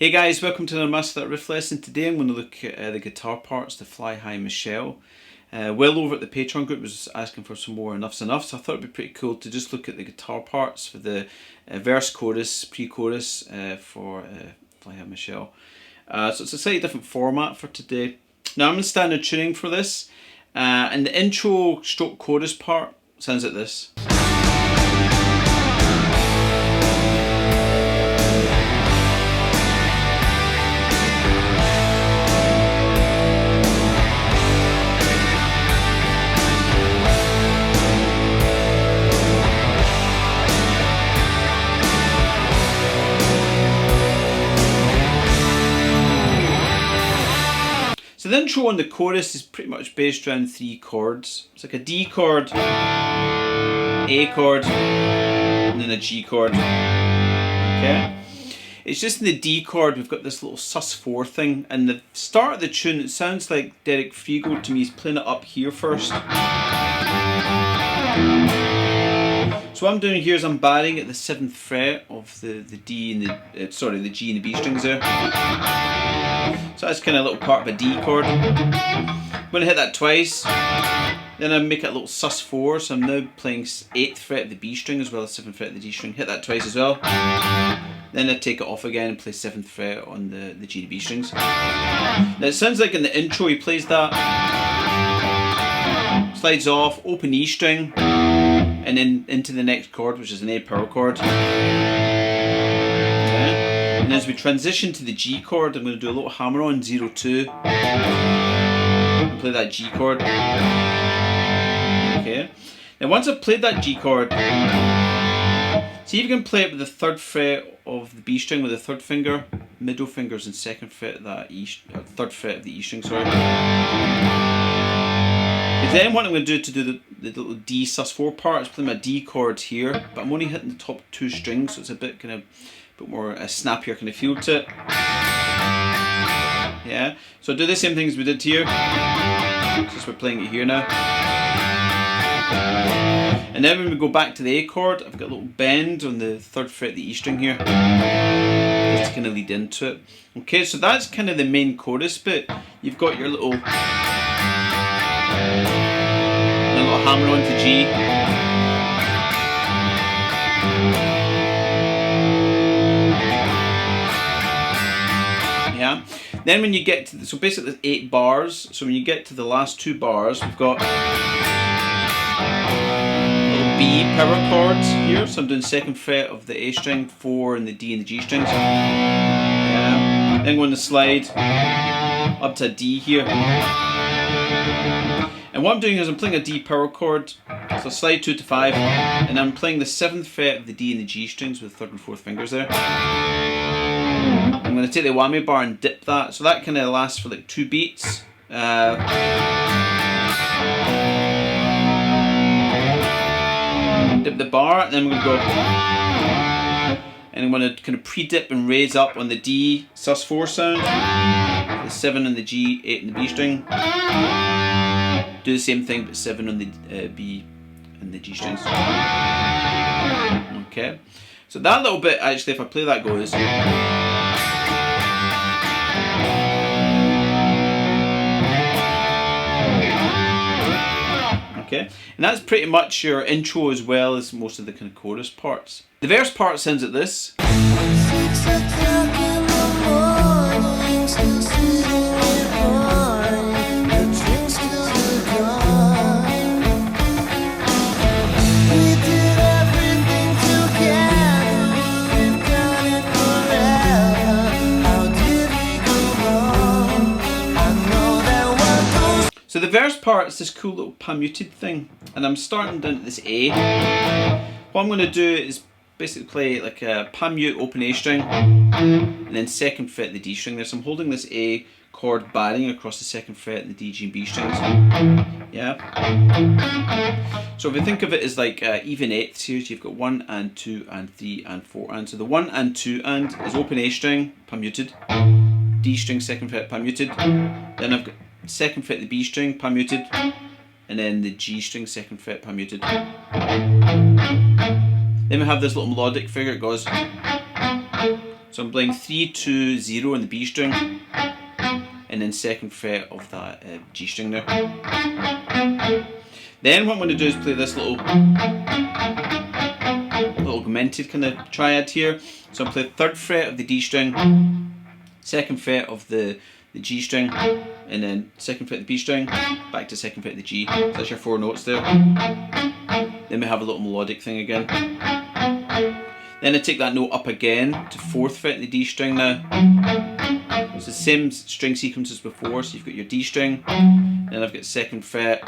Hey guys, welcome to another Master That Riff lesson. Today I'm going to look at the guitar parts to Fly High Michelle. Will over at the Patreon group was asking for some more Enuff Z'Nuff, so I thought it'd be pretty cool to just look at the guitar parts for the verse, chorus, pre-chorus for Fly High Michelle. So it's a slightly different format for today. Now I'm in standard tuning for this, and the intro stroke chorus part sounds like this. So the intro on the chorus is pretty much based around 3 chords. It's like a D chord, A chord, and then a G chord. Okay? It's just in the D chord we've got this little sus4 thing, and the start of the tune, it sounds like Derek Frigo to me. He's playing it up here first. So what I'm doing here is I'm barring at the 7th fret of the D and the G and the B strings there. So that's kind of a little part of a D chord. I'm going to hit that twice. Then I make it a little sus4, so I'm now playing 8th fret of the B string as well as 7th fret of the D string. Hit that twice as well. Then I take it off again and play 7th fret on the G and B strings. Now it sounds like in the intro he plays that. Slides off, open E string, and then into the next chord, which is an A power chord. And as we transition to the G chord, I'm going to do a little hammer on 0-2 and play that G chord. Okay. Now once I've played that G chord, see if you can play it with the 3rd fret of the B string with the 3rd finger, middle fingers and 2nd fret of that 3rd fret of the E string, sorry. Because then what I'm going to do the little D sus4 part is play my D chords here, but I'm only hitting the top 2 strings, so it's a bit kind of more snappier kind of feel to it. Yeah, so do the same thing as we did here, since we're playing it here now. And then when we go back to the A chord, I've got a little bend on the 3rd fret of the E string here, just to kind of lead into it. Okay, so that's kind of the main chorus bit. You've got your little hammer onto G. Yeah. Then when you get to so basically there's 8 bars. So when you get to the last 2 bars, we've got little B power chords here. So I'm doing 2nd fret of the A string, 4 in the D and the G strings. Yeah. Then going to slide up to a D here. And what I'm doing is I'm playing a D power chord, so slide 2 to 5, and I'm playing the 7th fret of the D and the G strings with 3rd and 4th fingers there. I'm going to take the whammy bar and dip that, so that kind of lasts for like 2 beats. Dip the bar, and then we're going to go, and I'm going to kind of pre-dip and raise up on the D sus4 sound, the 7 on the G, 8 on the B string. Do the same thing but 7 on the B and the G strings. Okay, so that little bit actually, if I play that, goes. Okay, and that's pretty much your intro as well as most of the kind of chorus parts. The verse part sounds like this. So the verse part is this cool little pan-muted thing, and I'm starting down at this A. What I'm going to do is basically play like a pan-mute open A string, and then 2nd fret the D string there. So I'm holding this A chord barring across the 2nd fret and the D, G and B strings. Yeah. So if you think of it as like even 8ths here, so you've got 1 and 2 and 3 and 4 and. So the 1 and 2 and is open A string, pan-muted, D string 2nd fret pan-muted. Then I've got 2nd fret the B string, pan muted, and then the G string 2nd fret pan muted. Then we have this little melodic figure. It goes So I'm playing 3, 2, 0 on the B string, and then 2nd fret of that G string there. Then what I'm going to do is play this little augmented kind of triad here. So I'll play 3rd fret of the D string, 2nd fret of the G string, and then 2nd fret of the B string, back to 2nd fret of the G. So that's your 4 notes there. Then we have a little melodic thing again. Then I take that note up again to 4th fret of the D string now. It's the same string sequence as before, so you've got your D string, then I've got 2nd fret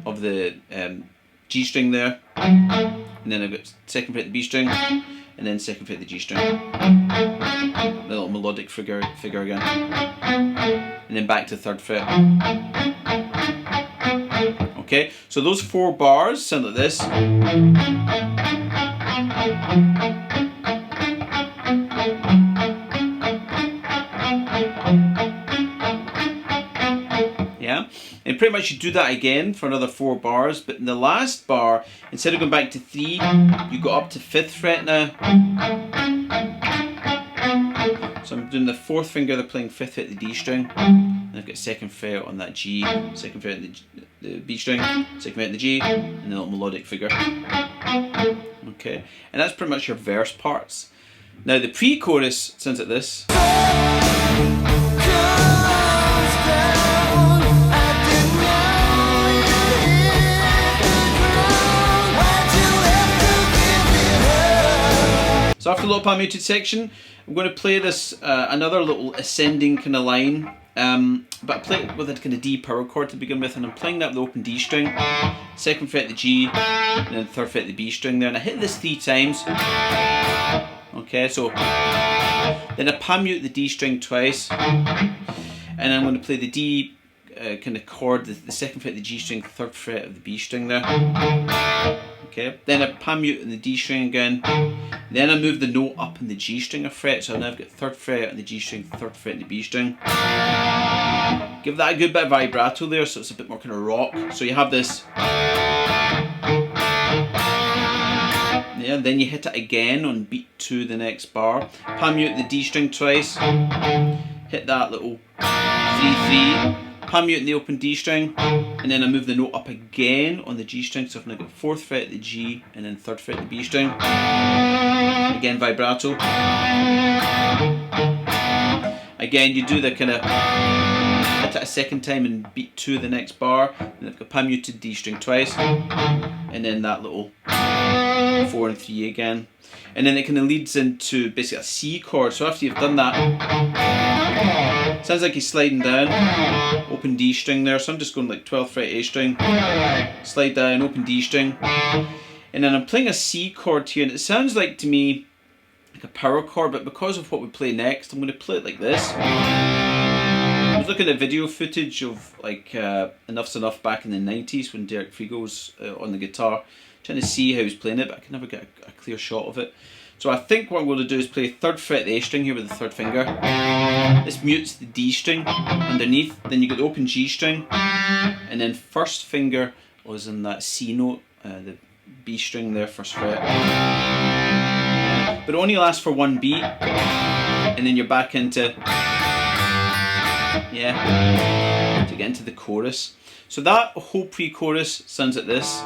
of the G string there, and then I've got 2nd fret of the B string, and then 2nd fret of the G string. A little melodic figure again. And then back to 3rd fret. Okay, so those 4 bars sound like this. Yeah, and pretty much you do that again for another 4 bars, but in the last bar, instead of going back to 3, you go up to 5th fret now. So I'm doing the 4th finger, they're playing 5th fret of the D string, and I've got 2nd fret on that G, 2nd fret of the B string, 2nd fret of the G, and a little melodic figure. Okay, and that's pretty much your verse parts. Now the pre-chorus sounds like this. So after the low palm muted section, I'm going to play this another little ascending kind of line, but I play it with a kind of D power chord to begin with, and I'm playing that with the open D string, 2nd fret of the G, and then 3rd fret of the B string there, and I hit this 3 times. Okay, so then I palm mute the D string twice, and I'm going to play the D kind of chord, the 2nd fret of the G string, 3rd fret of the B string there. Okay, then I palm mute in the D string again, then I move the note up in the G string a fret, so now I've got 3rd fret on the G string, 3rd fret in the B string. Give that a good bit of vibrato there, so it's a bit more kind of rock. So you have this. Yeah, then you hit it again on beat 2 the next bar. Palm mute the D string twice, hit that little 3-3, palm mute in the open D string, and then I move the note up again on the G string, so I've now got 4th fret of the G and then 3rd fret of the B string. Again vibrato. Again you do the kind of hit it a 2nd time and beat 2 the next bar, and I've got palm muted D string twice, and then that little 4 and 3 again, and then it kind of leads into basically a C chord. So after you've done that, sounds like he's sliding down, open D string there, so I'm just going like 12th fret A string, slide down, open D string, and then I'm playing a C chord here, and it sounds like to me like a power chord, but because of what we play next, I'm going to play it like this. I was looking at video footage of like Enuff Z'Nuff back in the 90s when Derek Frigo was on the guitar, trying to see how he was playing it, but I can never get a clear shot of it. So I think what I'm going to do is play 3rd fret the A string here with the 3rd finger. This mutes the D string underneath, then you get the open G string, and then 1st finger was in that C note, the B string there, 1st fret. But it only lasts for 1 beat, and then you're back into, yeah, to get into the chorus. So that whole pre-chorus sounds like this.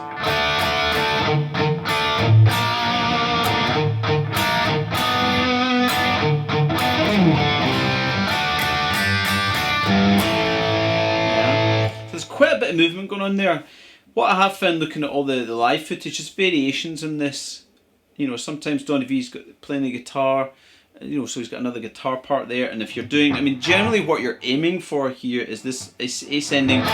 So there's quite a bit of movement going on there. What I have found looking at all the live footage is variations in this. You know, sometimes Donny V's got playing the guitar, you know, so he's got another guitar part there, and if you're doing, I mean, generally what you're aiming for here is this ascending and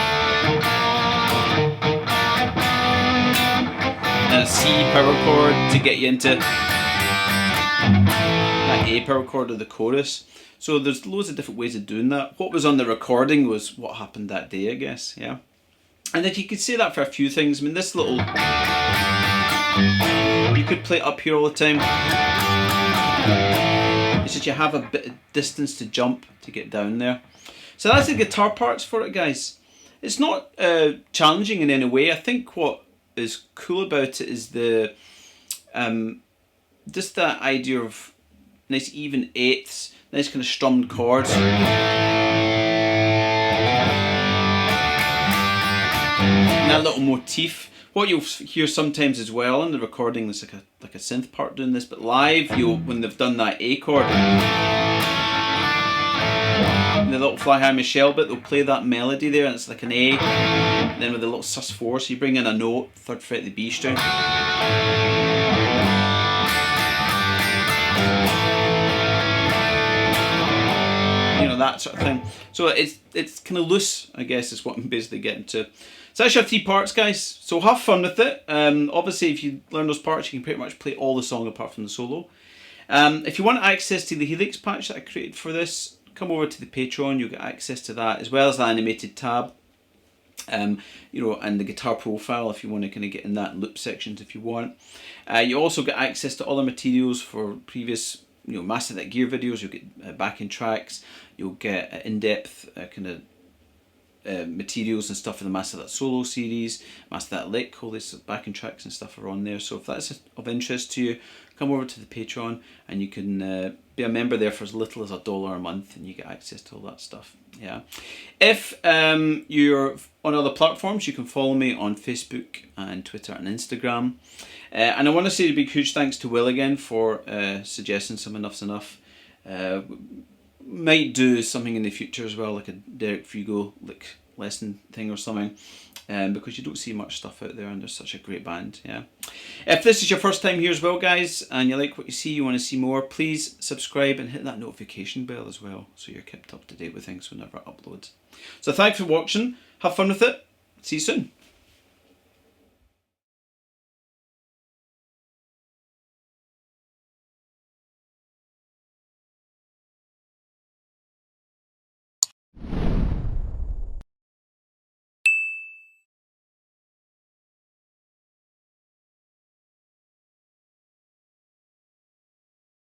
a C power chord to get you into that A power chord of the chorus. So there's loads of different ways of doing that. What was on the recording was what happened that day, I guess, yeah. And if you could say that for a few things, I mean, this little, you could play up here all the time. It's just you have a bit of distance to jump to get down there. So that's the guitar parts for it, guys. It's not challenging in any way. I think what is cool about it is the just that idea of nice even eighths, nice kind of strummed chords. And that little motif. What you'll hear sometimes as well in the recording, there's like a synth part doing this, but live, when they've done that A chord, and the little fly high Michelle bit, they'll play that melody there, and it's like an A, and then with the little sus4, so you bring in a note, 3rd fret of the B string. You know, that sort of thing. So it's kind of loose, I guess, is what I'm basically getting to. So that's your 3 parts, guys. So have fun with it. Obviously, if you learn those parts, you can pretty much play all the song apart from the solo. If you want access to the Helix patch that I created for this, come over to the Patreon. You'll get access to that, as well as the animated tab. You know, and the guitar profile if you want to kind of get in that loop sections if you want. You also get access to other materials for previous, you know, Master That Gear videos. You'll get backing tracks. You'll get in-depth kind of materials and stuff for the Master That Solo series, Master That Lick, all these backing tracks and stuff are on there. So if that's of interest to you, come over to the Patreon and you can be a member there for as little as $1 a month, and you get access to all that stuff. Yeah. If you're on other platforms, you can follow me on Facebook and Twitter and Instagram. And I want to say a big huge thanks to Will again for suggesting some Enuff Z'Nuff. Might do something in the future as well, like a Derek Fugo like lesson thing or something, because you don't see much stuff out there, and they're such a great band. Yeah. If this is your first time here as well, guys, and you like what you see, you want to see more, please subscribe and hit that notification bell as well, so you're kept up to date with things whenever I upload. So thanks for watching. Have fun with it. See you soon.